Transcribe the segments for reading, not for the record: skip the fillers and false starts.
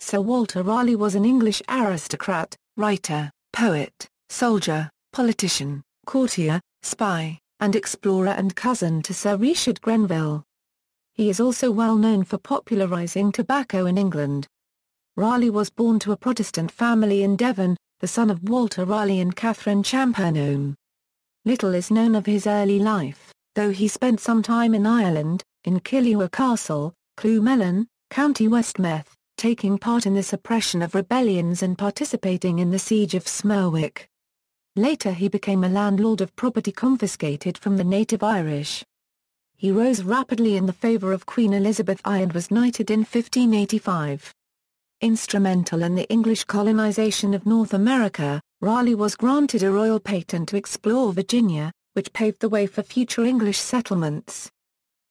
Sir Walter Raleigh was an English aristocrat, writer, poet, soldier, politician, courtier, spy, and explorer and cousin to Sir Richard Grenville. He is also well known for popularising tobacco in England. Raleigh was born to a Protestant family in Devon, the son of Walter Raleigh and Catherine Champernowne. Little is known of his early life, though he spent some time in Ireland, in Killua Castle, Clonmellon, County Westmeath, taking part in the suppression of rebellions and participating in the Siege of Smerwick. Later he became a landlord of property confiscated from the native Irish. He rose rapidly in the favour of Queen Elizabeth I and was knighted in 1585. Instrumental in the English colonisation of North America, Raleigh was granted a royal patent to explore Virginia, which paved the way for future English settlements.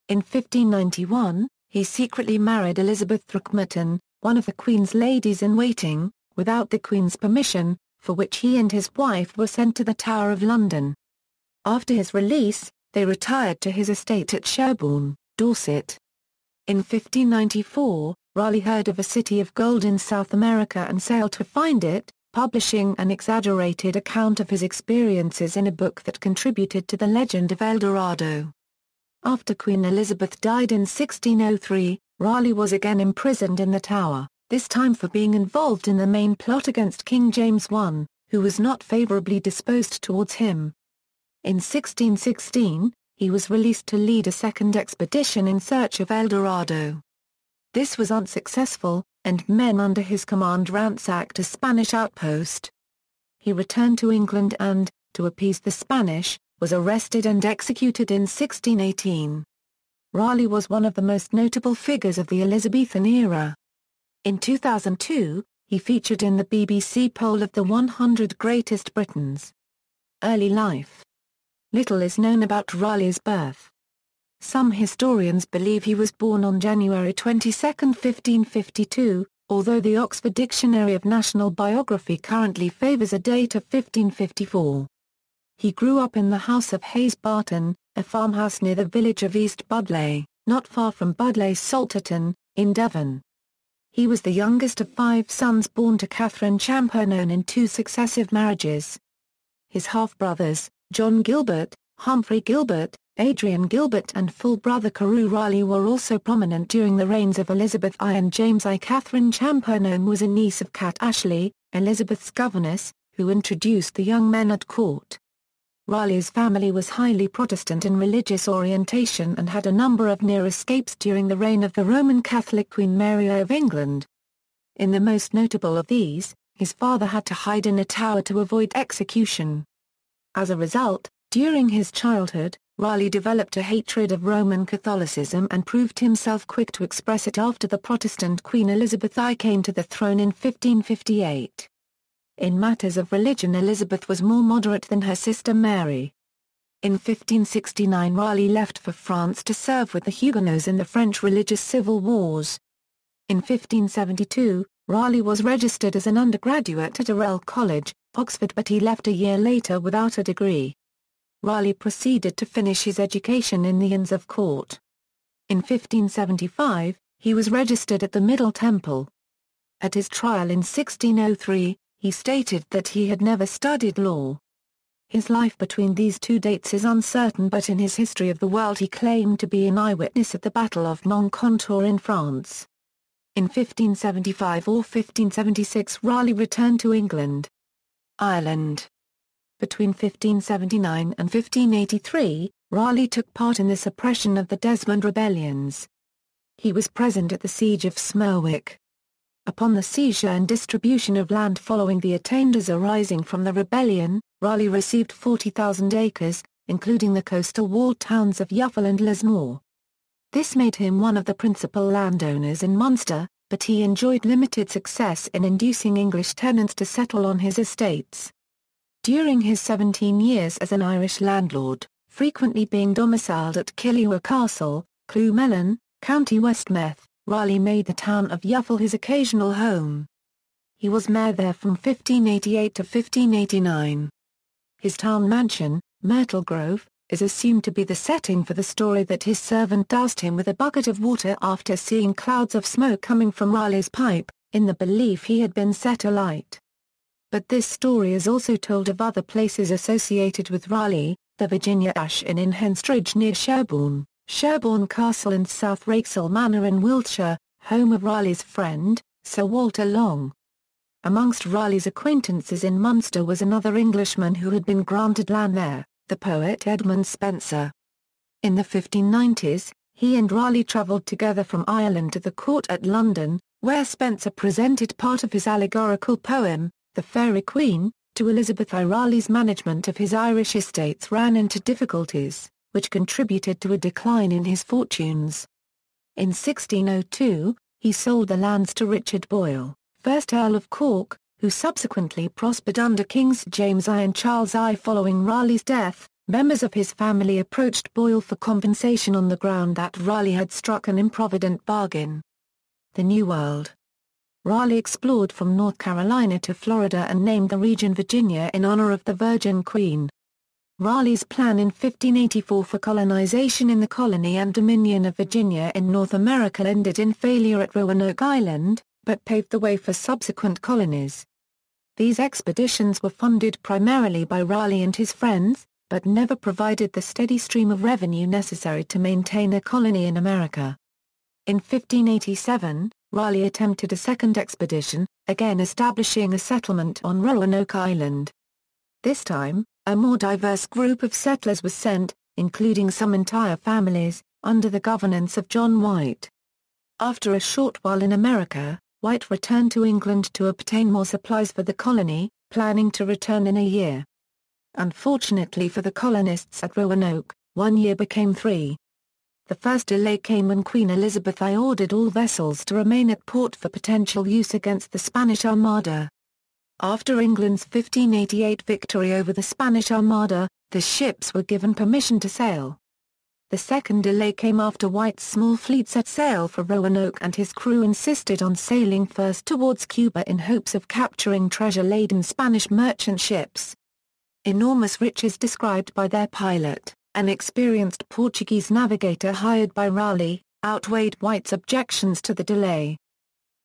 In 1591, he secretly married Elizabeth Throckmorton, one of the Queen's ladies-in-waiting, without the Queen's permission, for which he and his wife were sent to the Tower of London. After his release, they retired to his estate at Sherborne, Dorset. In 1594, Raleigh heard of a city of gold in South America and sailed to find it, publishing an exaggerated account of his experiences in a book that contributed to the legend of El Dorado. After Queen Elizabeth died in 1603, Raleigh was again imprisoned in the Tower, this time for being involved in the main plot against King James I, who was not favourably disposed towards him. In 1616, he was released to lead a second expedition in search of El Dorado. This was unsuccessful, and men under his command ransacked a Spanish outpost. He returned to England and, to appease the Spanish, was arrested and executed in 1618. Raleigh was one of the most notable figures of the Elizabethan era. In 2002, he featured in the BBC poll of the 100 Greatest Britons. Early life. Little is known about Raleigh's birth. Some historians believe he was born on January 22, 1552, although the Oxford Dictionary of National Biography currently favours a date of 1554. He grew up in the house of Hayes Barton, a farmhouse near the village of East Budleigh, not far from Budleigh Salterton, in Devon. He was the youngest of 5 sons born to Catherine Champernowne in 2 successive marriages. His half-brothers, John Gilbert, Humphrey Gilbert, Adrian Gilbert and full brother Carew Raleigh were also prominent during the reigns of Elizabeth I and James I. Catherine Champernowne was a niece of Cat Ashley, Elizabeth's governess, who introduced the young men at court. Raleigh's family was highly Protestant in religious orientation and had a number of near escapes during the reign of the Roman Catholic Queen Mary of England. In the most notable of these, his father had to hide in a tower to avoid execution. As a result, during his childhood, Raleigh developed a hatred of Roman Catholicism and proved himself quick to express it after the Protestant Queen Elizabeth I came to the throne in 1558. In matters of religion Elizabeth was more moderate than her sister Mary. In 1569 Raleigh left for France to serve with the Huguenots in the French religious civil wars. In 1572, Raleigh was registered as an undergraduate at ʻrɛli College, Oxford, but he left a year later without a degree. Raleigh proceeded to finish his education in the Inns of Court. In 1575, he was registered at the Middle Temple. At his trial in 1603, he stated that he had never studied law. His life between these 2 dates is uncertain, but in his History of the World he claimed to be an eyewitness at the Battle of Moncontour in France. In 1575 or 1576 Raleigh returned to England. Ireland. Between 1579 and 1583, Raleigh took part in the suppression of the Desmond rebellions. He was present at the Siege of Smerwick. Upon the seizure and distribution of land following the attainders arising from the rebellion, Raleigh received 40,000 acres, including the coastal walled towns of Yuffle and Lismore. This made him one of the principal landowners in Munster, but he enjoyed limited success in inducing English tenants to settle on his estates. During his 17 years as an Irish landlord, frequently being domiciled at Killua Castle, Clonmellon, County Westmeath, Raleigh made the town of Yuffle his occasional home. He was mayor there from 1588 to 1589. His town mansion, Myrtle Grove, is assumed to be the setting for the story that his servant doused him with a bucket of water after seeing clouds of smoke coming from Raleigh's pipe, in the belief he had been set alight. But this story is also told of other places associated with Raleigh: the Virginia Ash Inn in Henstridge near Sherborne, Sherborne Castle and South Wraxall Manor in Wiltshire, home of Raleigh's friend, Sir Walter Long. Amongst Raleigh's acquaintances in Munster was another Englishman who had been granted land there, the poet Edmund Spenser. In the 1590s, he and Raleigh travelled together from Ireland to the court at London, where Spenser presented part of his allegorical poem, The Fairy Queen, to Elizabeth I. Raleigh's management of his Irish estates ran into difficulties, which contributed to a decline in his fortunes. In 1602, he sold the lands to Richard Boyle, 1st Earl of Cork, who subsequently prospered under Kings James I and Charles I. Following Raleigh's death, members of his family approached Boyle for compensation on the ground that Raleigh had struck an improvident bargain. The New World. Raleigh explored from North Carolina to Florida and named the region Virginia in honor of the Virgin Queen. Raleigh's plan in 1584 for colonization in the colony and Dominion of Virginia in North America ended in failure at Roanoke Island, but paved the way for subsequent colonies. These expeditions were funded primarily by Raleigh and his friends, but never provided the steady stream of revenue necessary to maintain a colony in America. In 1587, Raleigh attempted a second expedition, again establishing a settlement on Roanoke Island. This time, a more diverse group of settlers was sent, including some entire families, under the governance of John White. After a short while in America, White returned to England to obtain more supplies for the colony, planning to return in a year. Unfortunately for the colonists at Roanoke, 1 year became 3. The first delay came when Queen Elizabeth I ordered all vessels to remain at port for potential use against the Spanish Armada. After England's 1588 victory over the Spanish Armada, the ships were given permission to sail. The second delay came after White's small fleet set sail for Roanoke and his crew insisted on sailing first towards Cuba in hopes of capturing treasure-laden Spanish merchant ships. Enormous riches described by their pilot, an experienced Portuguese navigator hired by Raleigh, outweighed White's objections to the delay.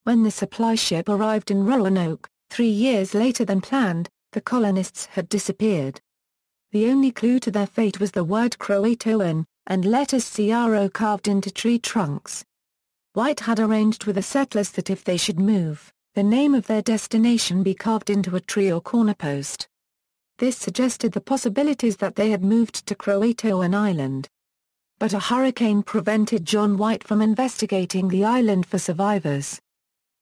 When the supply ship arrived in Roanoke, 3 years later than planned, the colonists had disappeared. The only clue to their fate was the word Croatoan, and letters CRO carved into tree trunks. White had arranged with the settlers that if they should move, the name of their destination be carved into a tree or corner post. This suggested the possibilities that they had moved to Croatoan Island. But a hurricane prevented John White from investigating the island for survivors.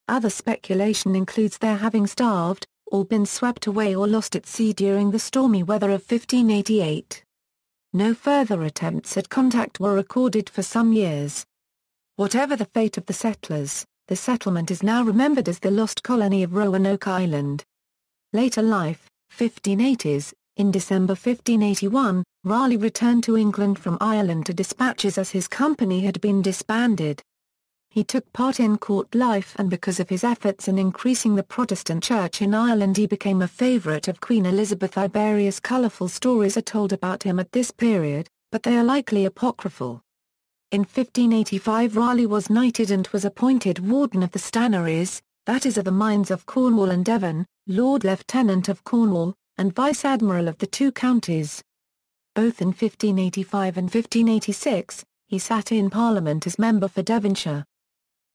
Other speculation includes their having starved, or been swept away or lost at sea during the stormy weather of 1588. No further attempts at contact were recorded for some years. Whatever the fate of the settlers, the settlement is now remembered as the lost colony of Roanoke Island. Later life, 1580s, in December 1581, Raleigh returned to England from Ireland to dispatches as his company had been disbanded. He took part in court life and because of his efforts in increasing the Protestant Church in Ireland he became a favourite of Queen Elizabeth I. Various colourful stories are told about him at this period, but they are likely apocryphal. In 1585 Raleigh was knighted and was appointed Warden of the Stannaries, that is of the mines of Cornwall and Devon, Lord Lieutenant of Cornwall, and Vice Admiral of the two counties. Both in 1585 and 1586, he sat in Parliament as member for Devonshire.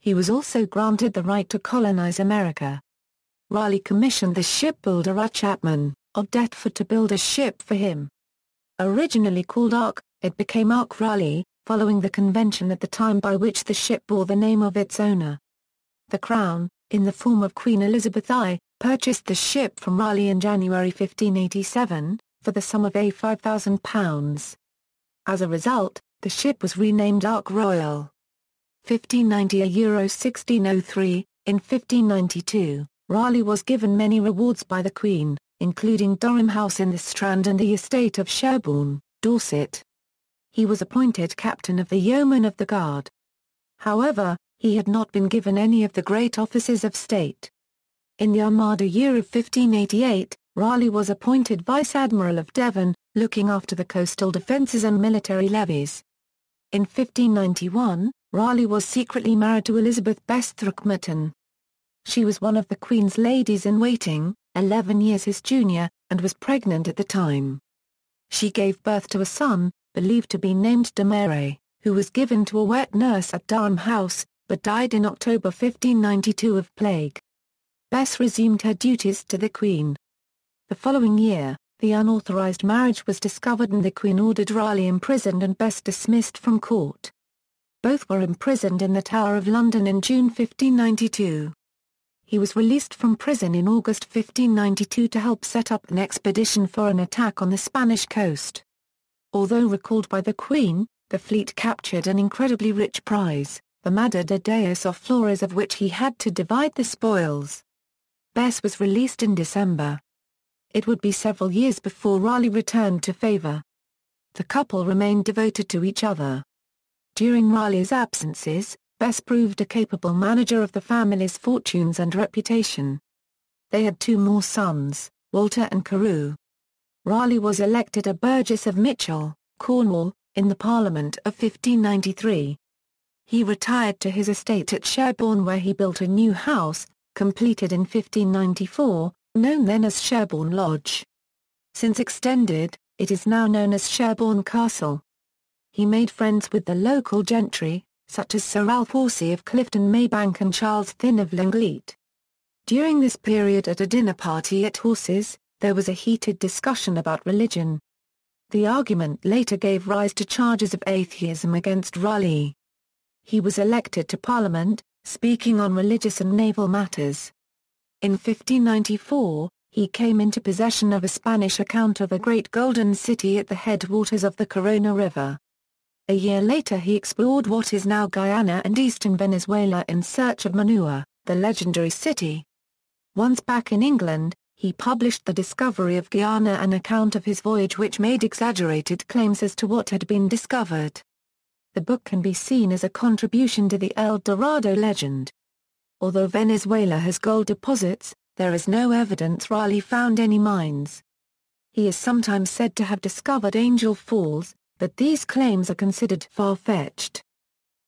He was also granted the right to colonize America. Raleigh commissioned the shipbuilder Chapman, of Deptford to build a ship for him. Originally called Ark, it became Raleigh, following the convention at the time by which the ship bore the name of its owner. The Crown, in the form of Queen Elizabeth I, purchased the ship from Raleigh in January 1587, for the sum of £5,000. As a result, the ship was renamed Ark Royal. 1590 Euro 1603, in 1592, Raleigh was given many rewards by the Queen, including Durham House in the Strand and the estate of Sherborne, Dorset. He was appointed Captain of the Yeomen of the Guard. However, he had not been given any of the great offices of state. In the Armada year of 1588, Raleigh was appointed Vice Admiral of Devon, looking after the coastal defences and military levies. In 1591, Raleigh was secretly married to Elizabeth Throckmorton. She was one of the Queen's ladies-in-waiting, 11 years his junior, and was pregnant at the time. She gave birth to a son, believed to be named de Mere, who was given to a wet nurse at Durham House, but died in October 1592 of plague. Bess resumed her duties to the Queen. The following year, the unauthorised marriage was discovered and the Queen ordered Raleigh imprisoned and Bess dismissed from court. Both were imprisoned in the Tower of London in June 1592. He was released from prison in August 1592 to help set up an expedition for an attack on the Spanish coast. Although recalled by the Queen, the fleet captured an incredibly rich prize, the Madre de Dios of Flores, of which he had to divide the spoils. Bess was released in December. It would be several years before Raleigh returned to favour. The couple remained devoted to each other. During Raleigh's absences, Bess proved a capable manager of the family's fortunes and reputation. They had two more sons, Walter and Carew. Raleigh was elected a burgess of Mitchell, Cornwall, in the Parliament of 1593. He retired to his estate at Sherborne where he built a new house, completed in 1594, known then as Sherborne Lodge. Since extended, it is now known as Sherborne Castle. He made friends with the local gentry, such as Sir Ralph Horsey of Clifton Maybank and Charles Thynne of Lengleat. During this period at a dinner party at Horsey's, there was a heated discussion about religion. The argument later gave rise to charges of atheism against Raleigh. He was elected to Parliament, speaking on religious and naval matters. In 1594, he came into possession of a Spanish account of a great golden city at the headwaters of the Corona River. A year later he explored what is now Guyana and eastern Venezuela in search of Manua, the legendary city. Once back in England, he published The Discovery of Guyana, an account of his voyage which made exaggerated claims as to what had been discovered. The book can be seen as a contribution to the El Dorado legend. Although Venezuela has gold deposits, there is no evidence Raleigh found any mines. He is sometimes said to have discovered Angel Falls, but these claims are considered far-fetched.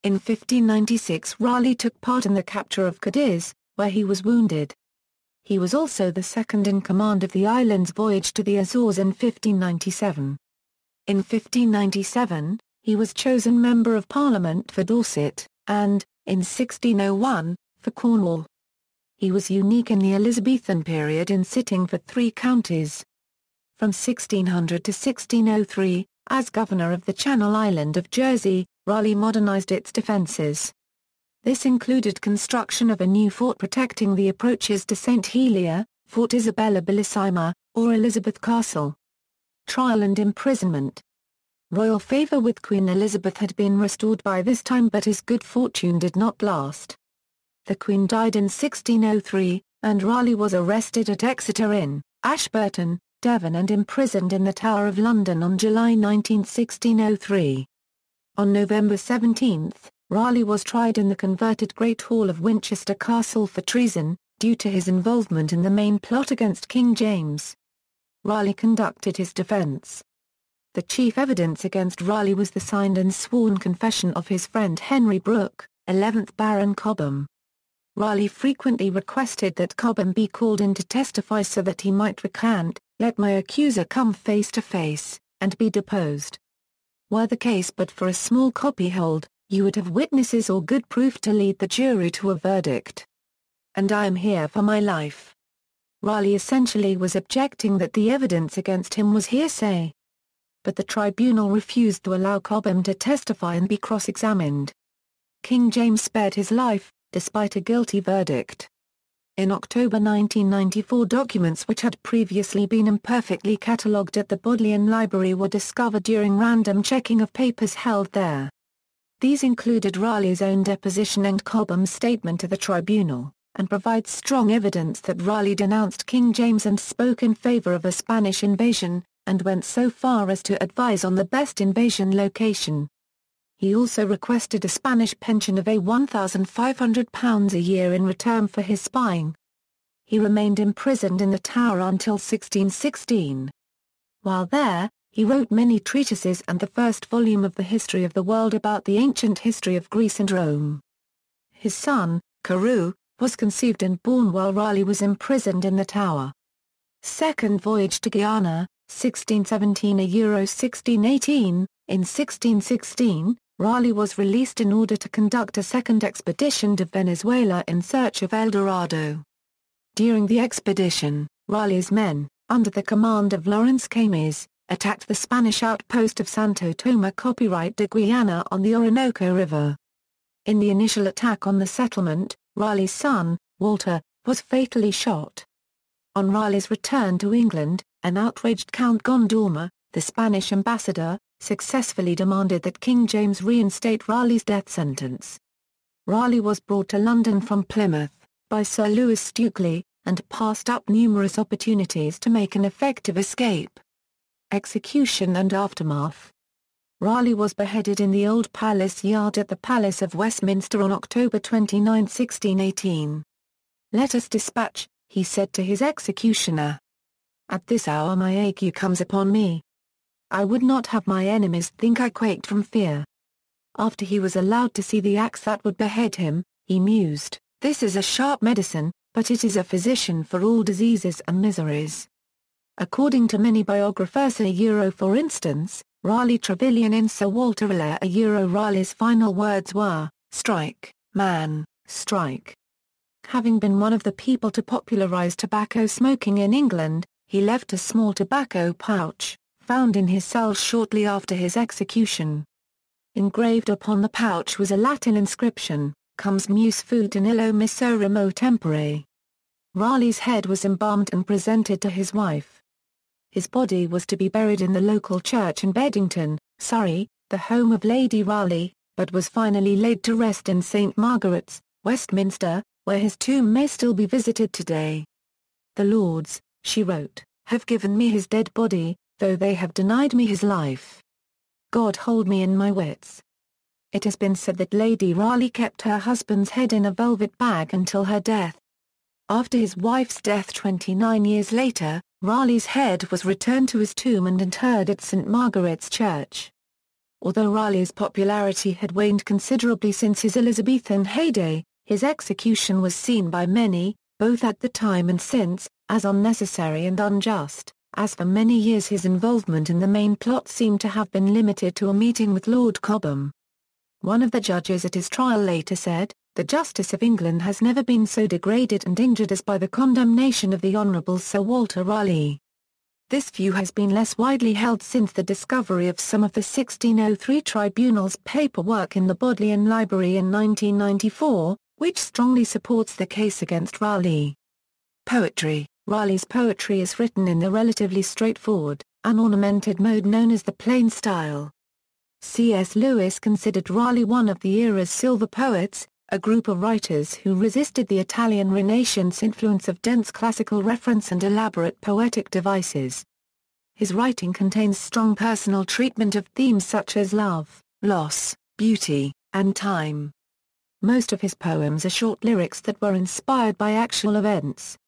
In 1596 Raleigh took part in the capture of Cadiz, where he was wounded. He was also the second in command of the island's voyage to the Azores in 1597. In 1597, he was chosen Member of Parliament for Dorset, and, in 1601, for Cornwall. He was unique in the Elizabethan period in sitting for 3 counties. From 1600 to 1603, as governor of the Channel Island of Jersey, Raleigh modernised its defences. This included construction of a new fort protecting the approaches to St Helier, Fort Isabella Bellissima, or Elizabeth Castle. Trial and imprisonment. Royal favour with Queen Elizabeth had been restored by this time, but his good fortune did not last. The Queen died in 1603, and Raleigh was arrested at Exeter Inn, Ashburton, Devon, and imprisoned in the Tower of London on July 19, 1603. On November 17, Raleigh was tried in the converted Great Hall of Winchester Castle for treason, due to his involvement in the main plot against King James. Raleigh conducted his defence. The chief evidence against Raleigh was the signed and sworn confession of his friend Henry Brooke, 11th Baron Cobham. Raleigh frequently requested that Cobham be called in to testify so that he might recant, "Let my accuser come face to face, and be deposed. Were the case but for a small copyhold, you would have witnesses or good proof to lead the jury to a verdict. And I am here for my life." Raleigh essentially was objecting that the evidence against him was hearsay. But the tribunal refused to allow Cobham to testify and be cross-examined. King James spared his life, despite a guilty verdict. In October 1994, documents which had previously been imperfectly catalogued at the Bodleian Library were discovered during random checking of papers held there. These included Raleigh's own deposition and Cobham's statement to the tribunal, and provide strong evidence that Raleigh denounced King James and spoke in favour of a Spanish invasion, and went so far as to advise on the best invasion location. He also requested a Spanish pension of £1,500 a year in return for his spying. He remained imprisoned in the Tower until 1616. While there, he wrote many treatises and the first volume of the History of the World about the ancient history of Greece and Rome. His son, Carew, was conceived and born while Raleigh was imprisoned in the Tower. Second voyage to Guiana, 1617–1618. In 1616, Raleigh was released in order to conduct a second expedition to Venezuela in search of El Dorado. During the expedition, Raleigh's men, under the command of Lawrence Keymis, attacked the Spanish outpost of Santo Tomé copyright de Guiana on the Orinoco River. In the initial attack on the settlement, Raleigh's son, Walter, was fatally shot. On Raleigh's return to England, an outraged Count Gondomar, the Spanish ambassador, successfully demanded that King James reinstate Raleigh's death sentence. Raleigh was brought to London from Plymouth, by Sir Lewis Stukely, and passed up numerous opportunities to make an effective escape. Execution and aftermath. Raleigh was beheaded in the Old Palace Yard at the Palace of Westminster on October 29, 1618. "Let us dispatch," he said to his executioner. "At this hour my ague comes upon me. I would not have my enemies think I quaked from fear." After he was allowed to see the axe that would behead him, he mused, "This is a sharp medicine, but it is a physician for all diseases and miseries." According to many biographers, for instance, Raleigh Trevilian in Sir Walter Raleigh Raleigh's final words were, "Strike, man, strike." Having been one of the people to popularize tobacco smoking in England, he left a small tobacco pouch, found in his cell shortly after his execution. Engraved upon the pouch was a Latin inscription, "Comes mus fut in illo miso remo tempore." Raleigh's head was embalmed and presented to his wife. His body was to be buried in the local church in Beddington, Surrey, the home of Lady Raleigh, but was finally laid to rest in St Margaret's, Westminster, where his tomb may still be visited today. "The Lords," she wrote, "have given me his dead body, though they have denied me his life. God hold me in my wits." It has been said that Lady Raleigh kept her husband's head in a velvet bag until her death. After his wife's death 29 years later, Raleigh's head was returned to his tomb and interred at St Margaret's Church. Although Raleigh's popularity had waned considerably since his Elizabethan heyday, his execution was seen by many, both at the time and since, as unnecessary and unjust, as for many years his involvement in the main plot seemed to have been limited to a meeting with Lord Cobham. One of the judges at his trial later said, "The justice of England has never been so degraded and injured as by the condemnation of the Honourable Sir Walter Raleigh." This view has been less widely held since the discovery of some of the 1603 tribunal's paperwork in the Bodleian Library in 1994, which strongly supports the case against Raleigh. Poetry. Raleigh's poetry is written in the relatively straightforward, unornamented mode known as the plain style. C.S. Lewis considered Raleigh one of the era's silver poets, a group of writers who resisted the Italian Renaissance influence of dense classical reference and elaborate poetic devices. His writing contains strong personal treatment of themes such as love, loss, beauty, and time. Most of his poems are short lyrics that were inspired by actual events.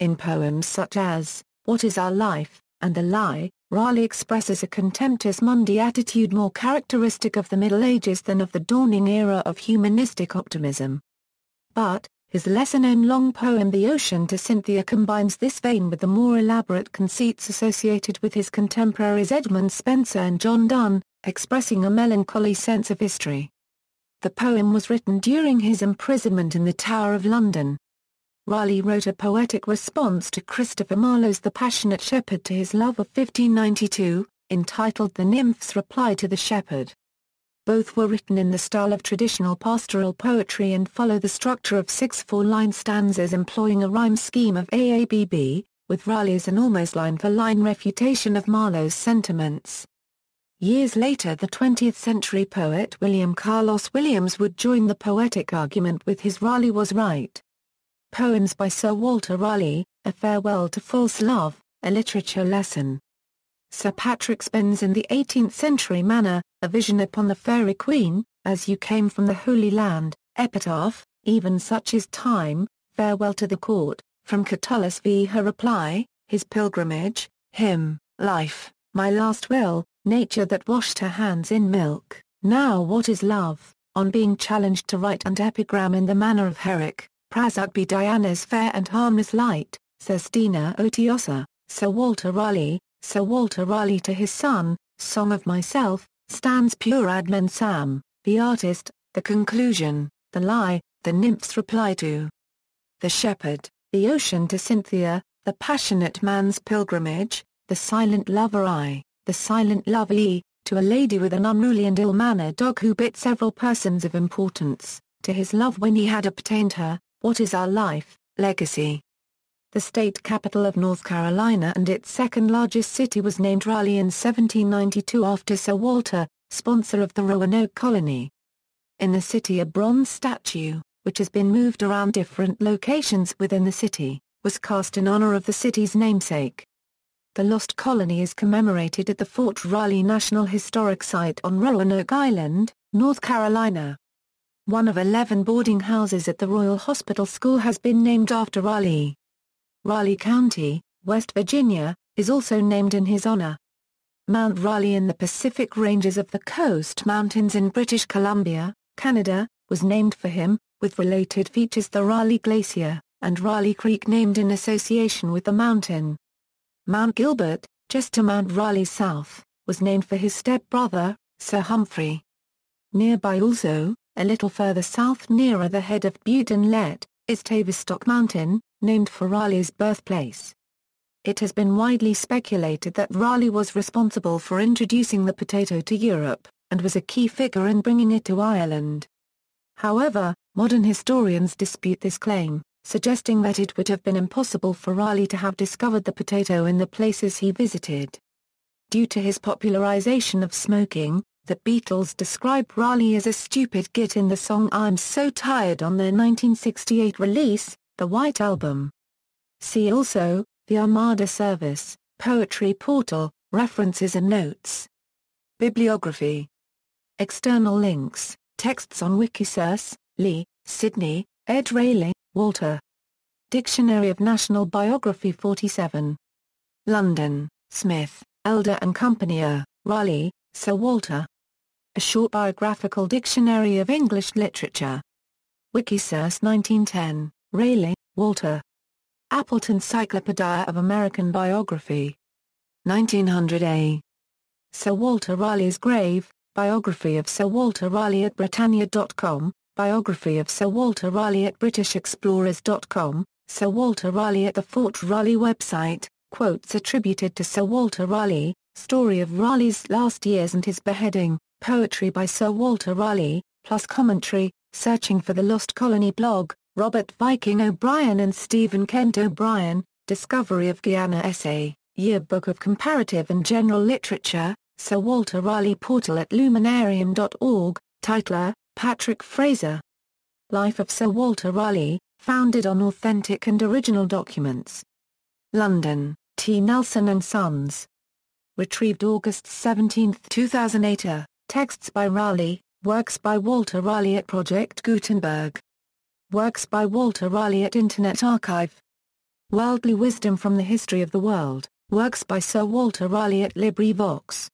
In poems such as, "What is Our Life?" and "The Lie," Raleigh expresses a contemptuous Monday attitude more characteristic of the Middle Ages than of the dawning era of humanistic optimism. But, his lesser-known long poem The Ocean to Cynthia combines this vein with the more elaborate conceits associated with his contemporaries Edmund Spenser and John Donne, expressing a melancholy sense of history. The poem was written during his imprisonment in the Tower of London. Raleigh wrote a poetic response to Christopher Marlowe's The Passionate Shepherd to his love of 1592, entitled The Nymph's Reply to the Shepherd. Both were written in the style of traditional pastoral poetry and follow the structure of 6 four-line stanzas employing a rhyme scheme of AABB, with Raleigh's an almost line-for-line refutation of Marlowe's sentiments. Years later the 20th-century poet William Carlos Williams would join the poetic argument with his Raleigh was right. Poems by Sir Walter Raleigh, A Farewell to False Love, A Literature Lesson. Sir Patrick Spens in the 18th-century manner, A Vision upon the Fairy Queen, As You Came from the Holy Land, Epitaph, Even Such is Time, Farewell to the Court, from Catullus v. Her Reply, His Pilgrimage, Hymn, Life, My Last Will, Nature that washed her hands in milk, Now What is Love, on being challenged to write an epigram in the manner of Herrick, Prasugby Diana's fair and harmless light, Sestina Otiosa, Sir Walter Raleigh, Sir Walter Raleigh to his son, Song of Myself, stands Purad Mensam, the artist, the conclusion, the lie, the nymph's reply to the shepherd, the ocean to Cynthia, the passionate man's pilgrimage, the silent lover I, the silent lover E, to a lady with an unruly and ill-mannered dog who bit several persons of importance, to his love when he had obtained her, what is our life, legacy. The state capital of North Carolina and its second-largest city was named Raleigh in 1792 after Sir Walter, sponsor of the Roanoke colony. In the city a bronze statue, which has been moved around different locations within the city, was cast in honor of the city's namesake. The lost colony is commemorated at the Fort Raleigh National Historic Site on Roanoke Island, North Carolina. One of 11 boarding houses at the Royal Hospital School has been named after Raleigh. Raleigh County, West Virginia, is also named in his honor. Mount Raleigh in the Pacific Ranges of the Coast Mountains in British Columbia, Canada, was named for him, with related features the Raleigh Glacier, and Raleigh Creek named in association with the mountain. Mount Gilbert, just to Mount Raleigh south, was named for his step-brother, Sir Humphrey. Nearby also, a little further south nearer the head of Butte Inlet, is Tavistock Mountain, named for Raleigh's birthplace. It has been widely speculated that Raleigh was responsible for introducing the potato to Europe, and was a key figure in bringing it to Ireland. However, modern historians dispute this claim, suggesting that it would have been impossible for Raleigh to have discovered the potato in the places he visited. Due to his popularization of smoking, the Beatles describe Raleigh as a stupid git in the song I'm So Tired on their 1968 release, The White Album. See also, the Armada Service, Poetry Portal, References and Notes. Bibliography. External links, texts on Wikisource, Lee, Sidney, ed. Raleigh, Walter. Dictionary of National Biography 47. London, Smith, Elder and Company. Raleigh, Sir Walter. A Short Biographical Dictionary of English Literature. Wikisource 1910, Raleigh, Walter. Appleton Cyclopedia of American Biography. 1900a. Sir Walter Raleigh's Grave, Biography of Sir Walter Raleigh at Britannia.com, Biography of Sir Walter Raleigh at BritishExplorers.com, Sir Walter Raleigh at the Fort Raleigh website, quotes attributed to Sir Walter Raleigh, Story of Raleigh's last years and his beheading, Poetry by Sir Walter Raleigh, plus commentary, Searching for the Lost Colony blog, Robert Viking O'Brien and Stephen Kent O'Brien, Discovery of Guyana essay, Yearbook of Comparative and General Literature, Sir Walter Raleigh portal at luminarium.org, titler, Patrick Fraser. Life of Sir Walter Raleigh, founded on authentic and original documents. London, T. Nelson and Sons. Retrieved August 17, 2008. Texts by Raleigh, works by Walter Raleigh at Project Gutenberg. Works by Walter Raleigh at Internet Archive. Worldly Wisdom from the History of the World, works by Sir Walter Raleigh at LibriVox.